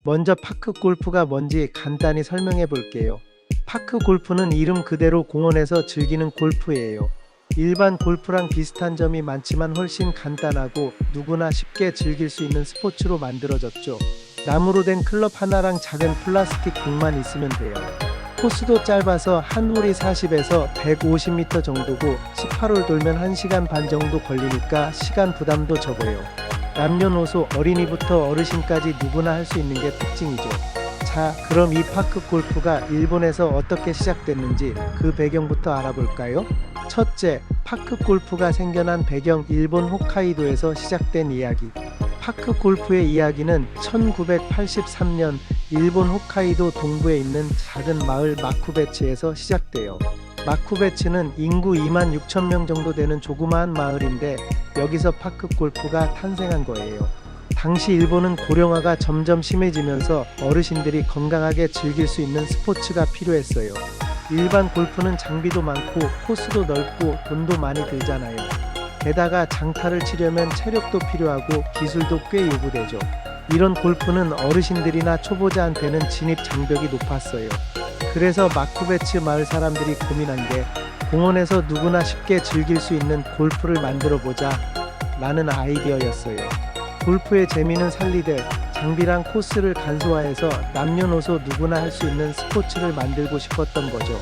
먼저 파크 골프가 뭔지 간단히 설명해 볼게요. 파크 골프는 이름 그대로 공원에서 즐기는 골프예요. 일반 골프랑 비슷한 점이 많지만 훨씬 간단하고 누구나 쉽게 즐길 수 있는 스포츠로 만들어졌죠. 나무로 된 클럽 하나랑 작은 플라스틱 공만 있으면 돼요. 코스도 짧아서 한 홀이 40에서 150m 정도고 18홀 돌면 1시간 반 정도 걸리니까 시간 부담도 적어요. 남녀노소 어린이부터 어르신까지 누구나 할 수 있는 게 특징이죠. 자, 그럼 이 파크 골프가 일본에서 어떻게 시작됐는지 그 배경부터 알아볼까요? 첫째, 파크 골프가 생겨난 배경. 일본 홋카이도에서 시작된 이야기. 파크 골프의 이야기는 1983년 일본 홋카이도 동부에 있는 작은 마을 마쿠베츠에서 시작돼요. 마쿠베츠는 인구 2만 6천 명 정도 되는 조그마한 마을인데 여기서 파크 골프가 탄생한 거예요. 당시 일본은 고령화가 점점 심해지면서 어르신들이 건강하게 즐길 수 있는 스포츠가 필요했어요. 일반 골프는 장비도 많고 코스도 넓고 돈도 많이 들잖아요. 게다가 장타를 치려면 체력도 필요하고 기술도 꽤 요구되죠. 이런 골프는 어르신들이나 초보자한테는 진입 장벽이 높았어요. 그래서 마쿠베츠 마을 사람들이 고민한 게 공원에서 누구나 쉽게 즐길 수 있는 골프를 만들어 보자 라는 아이디어였어요. 골프의 재미는 살리되 장비랑 코스를 간소화해서 남녀노소 누구나 할 수 있는 스포츠를 만들고 싶었던 거죠.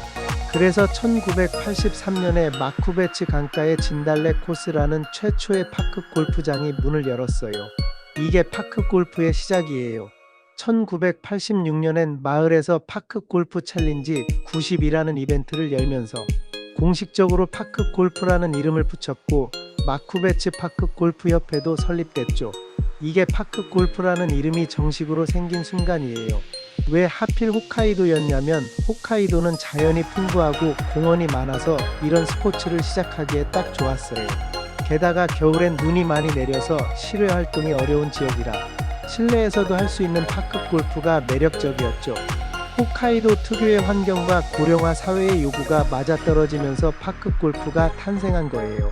그래서 1983년에 마쿠베츠 강가의 진달래 코스라는 최초의 파크 골프장이 문을 열었어요. 이게 파크 골프의 시작이에요. 1986년엔 마을에서 파크 골프 챌린지 90이라는 이벤트를 열면서 공식적으로 파크 골프라는 이름을 붙였고 마쿠베츠 파크 골프 협회도 설립됐죠. 이게 파크 골프라는 이름이 정식으로 생긴 순간이에요. 왜 하필 홋카이도였냐면 홋카이도는 자연이 풍부하고 공원이 많아서 이런 스포츠를 시작하기에 딱 좋았어요. 게다가 겨울엔 눈이 많이 내려서 실외 활동이 어려운 지역이라 실내에서도 할 수 있는 파크 골프가 매력적이었죠. 홋카이도 특유의 환경과 고령화 사회의 요구가 맞아떨어지면서 파크 골프가 탄생한 거예요.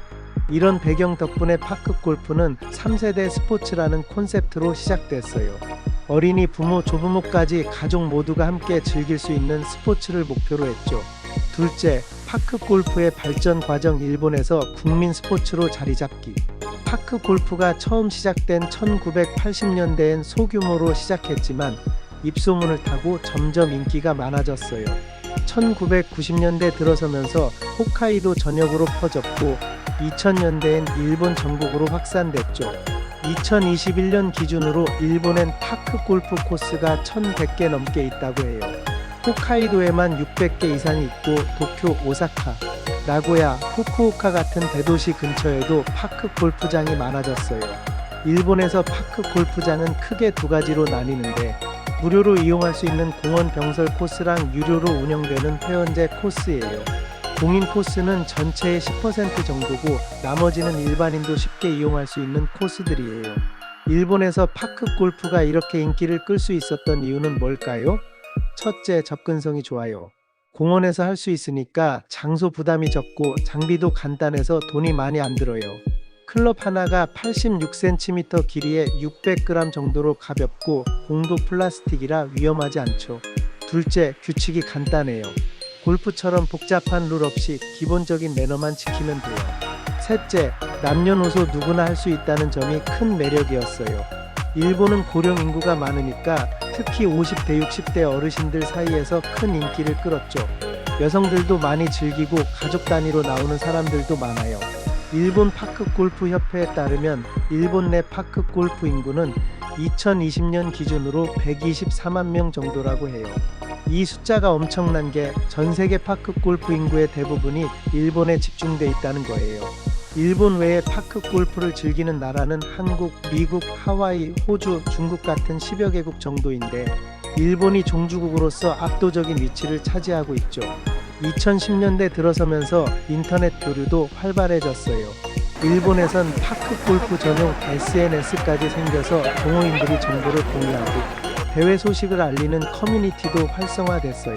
이런 배경 덕분에 파크 골프는 3세대 스포츠라는 콘셉트로 시작됐어요. 어린이, 부모, 조부모까지 가족 모두가 함께 즐길 수 있는 스포츠를 목표로 했죠. 둘째, 파크 골프의 발전 과정. 일본에서 국민 스포츠로 자리 잡기. 파크 골프가 처음 시작된 1980년대엔 소규모로 시작했지만 입소문을 타고 점점 인기가 많아졌어요. 1990년대 들어서면서 홋카이도 전역으로 퍼졌고 2000년대엔 일본 전국으로 확산됐죠. 2021년 기준으로 일본엔 파크 골프 코스가 1100개 넘게 있다고 해요. 홋카이도에만 600개 이상이 있고 도쿄, 오사카, 나고야, 후쿠오카 같은 대도시 근처에도 파크 골프장이 많아졌어요. 일본에서 파크 골프장은 크게 두 가지로 나뉘는데 무료로 이용할 수 있는 공원 병설 코스랑 유료로 운영되는 회원제 코스예요. 공인 코스는 전체의 10% 정도고 나머지는 일반인도 쉽게 이용할 수 있는 코스들이에요. 일본에서 파크 골프가 이렇게 인기를 끌 수 있었던 이유는 뭘까요? 첫째, 접근성이 좋아요. 공원에서 할 수 있으니까 장소 부담이 적고 장비도 간단해서 돈이 많이 안 들어요. 클럽 하나가 86cm 길이에 600g 정도로 가볍고 공도 플라스틱이라 위험하지 않죠. 둘째, 규칙이 간단해요. 골프처럼 복잡한 룰 없이 기본적인 매너만 지키면 돼요. 셋째, 남녀노소 누구나 할 수 있다는 점이 큰 매력이었어요. 일본은 고령 인구가 많으니까 특히 50대 60대 어르신들 사이에서 큰 인기를 끌었죠. 여성들도 많이 즐기고 가족 단위로 나오는 사람들도 많아요. 일본 파크 골프 협회에 따르면 일본 내 파크 골프 인구는 2020년 기준으로 124만 명 정도라고 해요. 이 숫자가 엄청난 게 전 세계 파크 골프 인구의 대부분이 일본에 집중돼 있다는 거예요. 일본 외에 파크 골프를 즐기는 나라는 한국, 미국, 하와이, 호주, 중국 같은 10여 개국 정도인데 일본이 종주국으로서 압도적인 위치를 차지하고 있죠. 2010년대 들어서면서 인터넷 교류도 활발해졌어요. 일본에선 파크 골프 전용 SNS까지 생겨서 동호인들이 정보를 공유하고 대회 소식을 알리는 커뮤니티도 활성화됐어요.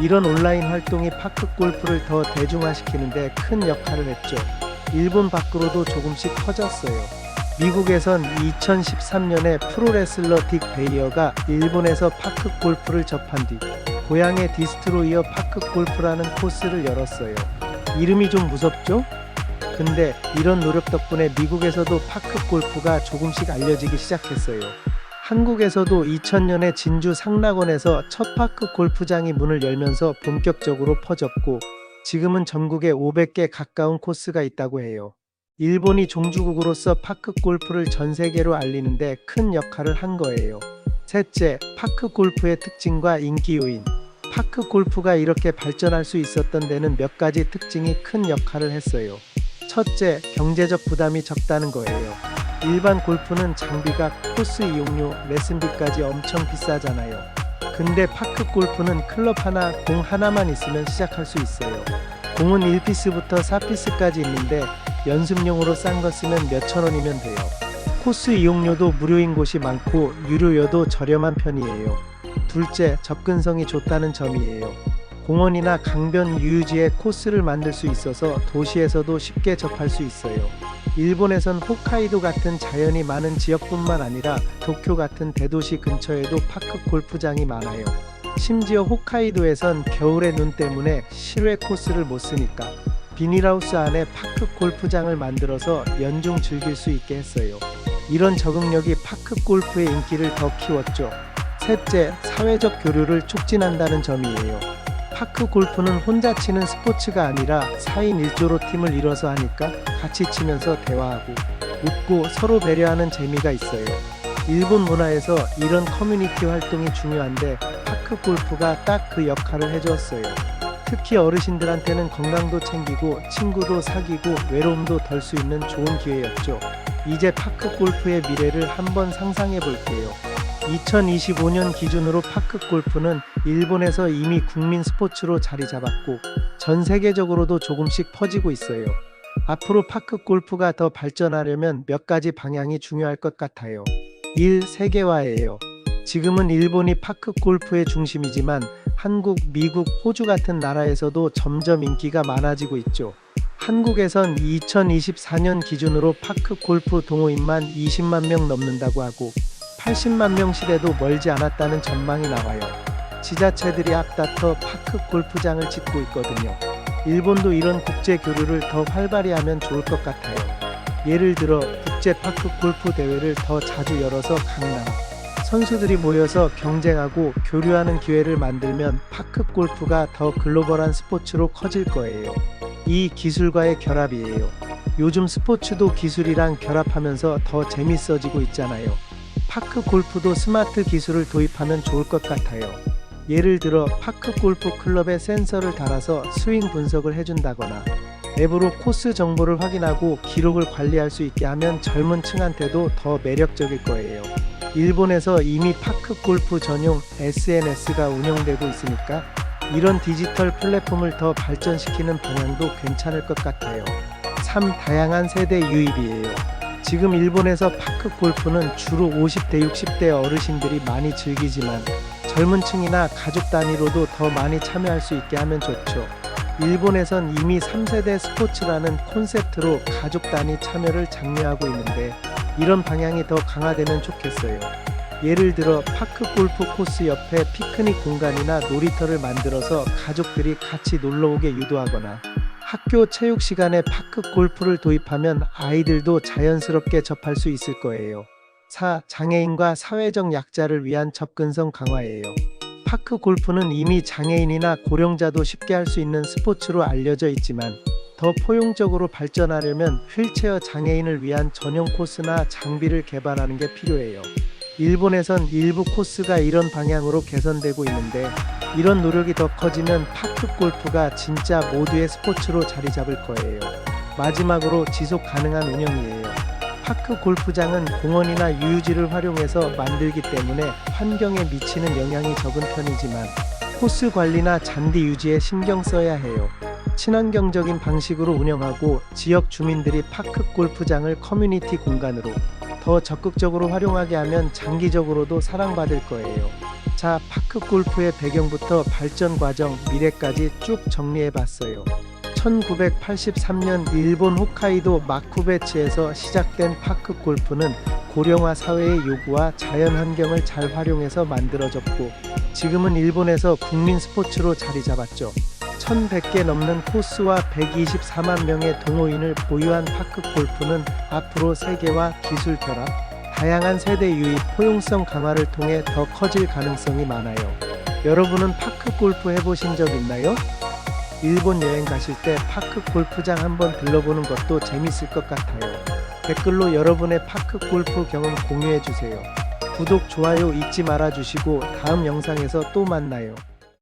이런 온라인 활동이 파크 골프를 더 대중화시키는데 큰 역할을 했죠. 일본 밖으로도 조금씩 퍼졌어요. 미국에선 2013년에 프로레슬러 딕 베이어가 일본에서 파크 골프를 접한 뒤 고향의 디스트로이어 파크 골프라는 코스를 열었어요. 이름이 좀 무섭죠? 근데 이런 노력 덕분에 미국에서도 파크 골프가 조금씩 알려지기 시작했어요. 한국에서도 2000년에 진주 상락원에서 첫 파크 골프장이 문을 열면서 본격적으로 퍼졌고 지금은 전국에 500개 가까운 코스가 있다고 해요. 일본이 종주국으로서 파크 골프를 전 세계로 알리는데 큰 역할을 한 거예요. 셋째, 파크 골프의 특징과 인기 요인. 파크 골프가 이렇게 발전할 수 있었던 데는 몇 가지 특징이 큰 역할을 했어요. 첫째, 경제적 부담이 적다는 거예요. 일반 골프는 장비가 코스 이용료, 레슨비까지 엄청 비싸잖아요. 근데 파크 골프는 클럽 하나, 공 하나만 있으면 시작할 수 있어요. 공은 1피스부터 4피스까지 있는데 연습용으로 싼 거 쓰면 몇천 원이면 돼요. 코스 이용료도 무료인 곳이 많고 유료여도 저렴한 편이에요. 둘째, 접근성이 좋다는 점이에요. 공원이나 강변 유유지에 코스를 만들 수 있어서 도시에서도 쉽게 접할 수 있어요. 일본에선 홋카이도 같은 자연이 많은 지역뿐만 아니라 도쿄 같은 대도시 근처에도 파크 골프장이 많아요. 심지어 홋카이도에선 겨울에 눈 때문에 실외 코스를 못 쓰니까 비닐하우스 안에 파크 골프장을 만들어서 연중 즐길 수 있게 했어요. 이런 적응력이 파크 골프의 인기를 더 키웠죠. 셋째, 사회적 교류를 촉진한다는 점이에요. 파크 골프는 혼자 치는 스포츠가 아니라 4인 1조로 팀을 이뤄서 하니까 같이 치면서 대화하고 웃고 서로 배려하는 재미가 있어요. 일본 문화에서 이런 커뮤니티 활동이 중요한데 파크 골프가 딱 그 역할을 해주었어요. 특히 어르신들한테는 건강도 챙기고 친구도 사귀고 외로움도 덜 수 있는 좋은 기회였죠. 이제 파크 골프의 미래를 한번 상상해 볼게요. 2025년 기준으로 파크 골프는 일본에서 이미 국민 스포츠로 자리 잡았고 전 세계적으로도 조금씩 퍼지고 있어요. 앞으로 파크 골프가 더 발전하려면 몇 가지 방향이 중요할 것 같아요. 1. 세계화예요. 지금은 일본이 파크 골프의 중심이지만 한국, 미국, 호주 같은 나라에서도 점점 인기가 많아지고 있죠. 한국에선 2024년 기준으로 파크 골프 동호인만 20만 명 넘는다고 하고 80만 명 시대도 멀지 않았다는 전망이 나와요. 지자체들이 앞다퉈 파크 골프장을 짓고 있거든요. 일본도 이런 국제 교류를 더 활발히 하면 좋을 것 같아요. 예를 들어 국제 파크 골프 대회를 더 자주 열어서 각 나라 선수들이 모여서 경쟁하고 교류하는 기회를 만들면 파크 골프가 더 글로벌한 스포츠로 커질 거예요. 이 기술과의 결합이에요. 요즘 스포츠도 기술이랑 결합하면서 더 재밌어지고 있잖아요. 파크 골프도 스마트 기술을 도입하면 좋을 것 같아요. 예를 들어 파크 골프 클럽에 센서를 달아서 스윙 분석을 해준다거나 앱으로 코스 정보를 확인하고 기록을 관리할 수 있게 하면 젊은 층한테도 더 매력적일 거예요. 일본에서 이미 파크 골프 전용 SNS가 운영되고 있으니까 이런 디지털 플랫폼을 더 발전시키는 방향도 괜찮을 것 같아요. 3. 다양한 세대 유입이에요. 지금 일본에서 파크 골프는 주로 50대, 60대 어르신들이 많이 즐기지만 젊은 층이나 가족 단위로도 더 많이 참여할 수 있게 하면 좋죠. 일본에선 이미 3세대 스포츠라는 콘셉트로 가족 단위 참여를 장려하고 있는데 이런 방향이 더 강화되면 좋겠어요. 예를 들어 파크 골프 코스 옆에 피크닉 공간이나 놀이터를 만들어서 가족들이 같이 놀러오게 유도하거나 학교 체육 시간에 파크 골프를 도입하면 아이들도 자연스럽게 접할 수 있을 거예요. 4. 장애인과 사회적 약자를 위한 접근성 강화예요. 파크 골프는 이미 장애인이나 고령자도 쉽게 할 수 있는 스포츠로 알려져 있지만 더 포용적으로 발전하려면 휠체어 장애인을 위한 전용 코스나 장비를 개발하는 게 필요해요. 일본에선 일부 코스가 이런 방향으로 개선되고 있는데 이런 노력이 더 커지면 파크 골프가 진짜 모두의 스포츠로 자리 잡을 거예요. 마지막으로 지속 가능한 운영이에요. 파크 골프장은 공원이나 유유지를 활용해서 만들기 때문에 환경에 미치는 영향이 적은 편이지만 코스 관리나 잔디 유지에 신경 써야 해요. 친환경적인 방식으로 운영하고 지역 주민들이 파크 골프장을 커뮤니티 공간으로 더 적극적으로 활용하게 하면 장기적으로도 사랑받을 거예요. 자, 파크 골프의 배경부터 발전 과정, 미래까지 쭉 정리해봤어요. 1983년 일본 홋카이도 마쿠베츠에서 시작된 파크 골프는 고령화 사회의 요구와 자연 환경을 잘 활용해서 만들어졌고 지금은 일본에서 국민 스포츠로 자리 잡았죠. 1100개 넘는 코스와 124만 명의 동호인을 보유한 파크 골프는 앞으로 세계화, 기술 결합, 다양한 세대 유입, 포용성 강화를 통해 더 커질 가능성이 많아요. 여러분은 파크 골프 해보신 적 있나요? 일본 여행 가실 때 파크 골프장 한번 들러보는 것도 재밌을 것 같아요. 댓글로 여러분의 파크 골프 경험 공유해주세요. 구독, 좋아요 잊지 말아주시고 다음 영상에서 또 만나요.